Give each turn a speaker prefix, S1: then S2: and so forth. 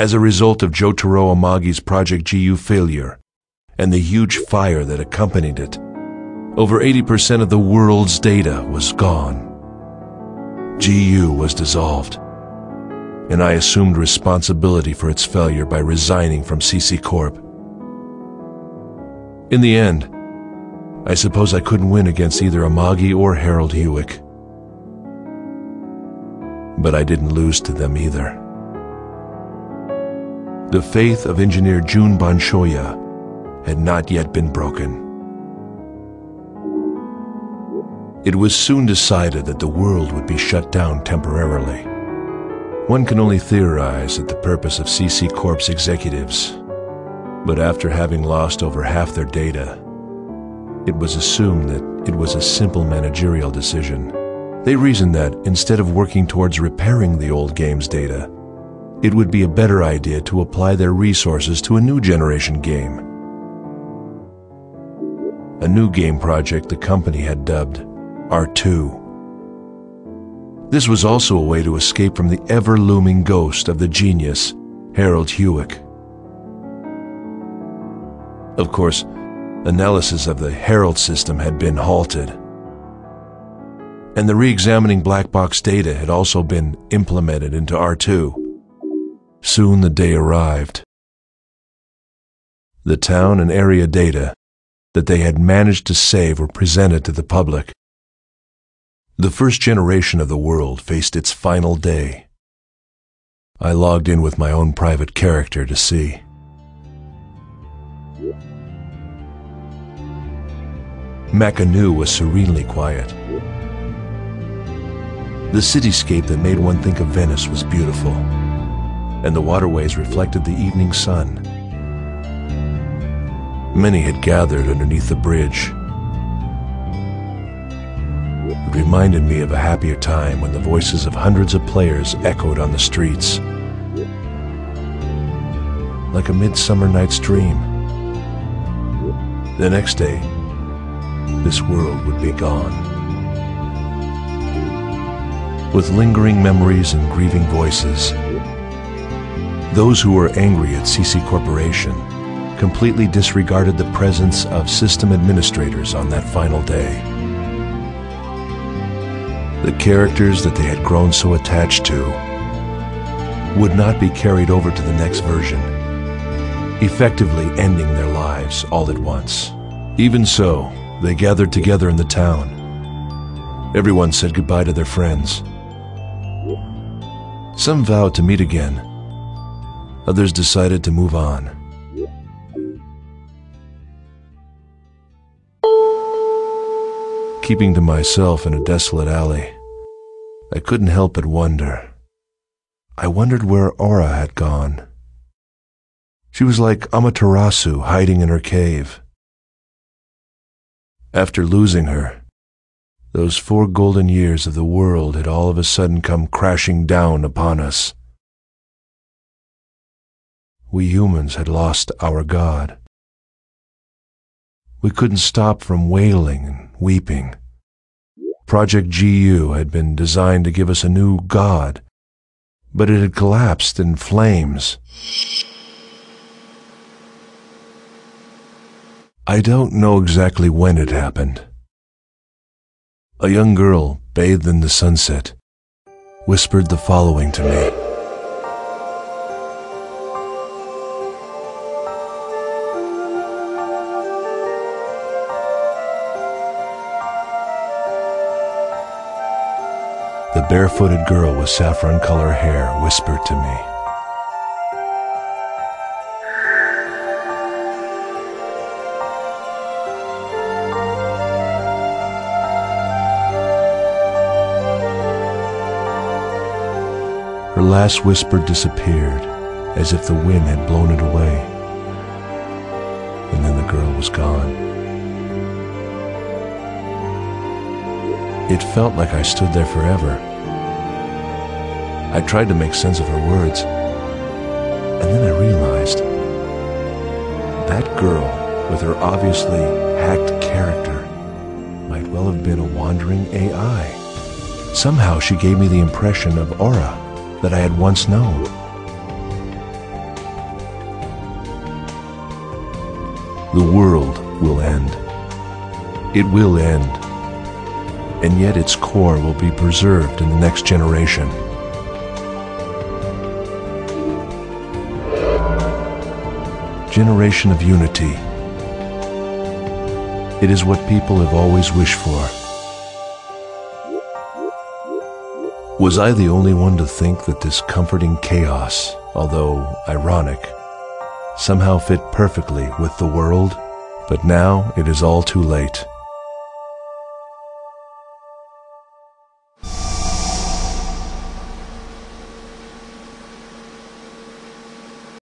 S1: as a result of Jotaro Amagi's Project GU failure and the huge fire that accompanied it, over 80% of the world's data was gone. GU was dissolved, and I assumed responsibility for its failure by resigning from CC Corp. In the end, I suppose I couldn't win against either Amagi or Harald Hewick. But I didn't lose to them either. The faith of engineer Jun Banshoya had not yet been broken. It was soon decided that the world would be shut down temporarily. One can only theorize at the purpose of CC Corp's executives, but after having lost over half their data, it was assumed that it was a simple managerial decision. They reasoned that instead of working towards repairing the old game's data, it would be a better idea to apply their resources to a new generation game. A new game project the company had dubbed R2. This was also a way to escape from the ever-looming ghost of the genius, Harald Hewick. Of course, analysis of the Harald system had been halted, and the re-examining Blackbox data had also been implemented into R2. Soon the day arrived. The town and area data that they had managed to save were presented to the public. The first generation of the world faced its final day. I logged in with my own private character to see. Makanu was serenely quiet. The cityscape that made one think of Venice was beautiful, and the waterways reflected the evening sun. Many had gathered underneath the bridge. It reminded me of a happier time when the voices of hundreds of players echoed on the streets. Like a midsummer night's dream. The next day, this world would be gone. With lingering memories and grieving voices, those who were angry at CC Corporation completely disregarded the presence of system administrators on that final day. The characters that they had grown so attached to would not be carried over to the next version, effectively ending their lives all at once. Even so, they gathered together in the town. Everyone said goodbye to their friends. Some vowed to meet again. Others decided to move on. Keeping to myself in a desolate alley, I couldn't help but wonder. I wondered where Aura had gone. She was like Amaterasu hiding in her cave. After losing her, those 4 golden years of the world had all of a sudden come crashing down upon us. We humans had lost our God. We couldn't stop from wailing and weeping. Project GU had been designed to give us a new God, but it had collapsed in flames. I don't know exactly when it happened. A young girl, bathed in the sunset, whispered the following to me. The barefooted girl with saffron-color hair whispered to me. Her last whisper disappeared, as if the wind had blown it away. And then the girl was gone. It felt like I stood there forever. I tried to make sense of her words, and then I realized that girl, with her obviously hacked character, might well have been a wandering AI. Somehow she gave me the impression of Aura that I had once known. the world will end. It will end, and yet its core will be preserved in the next generation. Generation of unity. It is what people have always wished for. Was I the only one to think that this comforting chaos, although ironic, somehow fit perfectly with the world? But now it is all too late.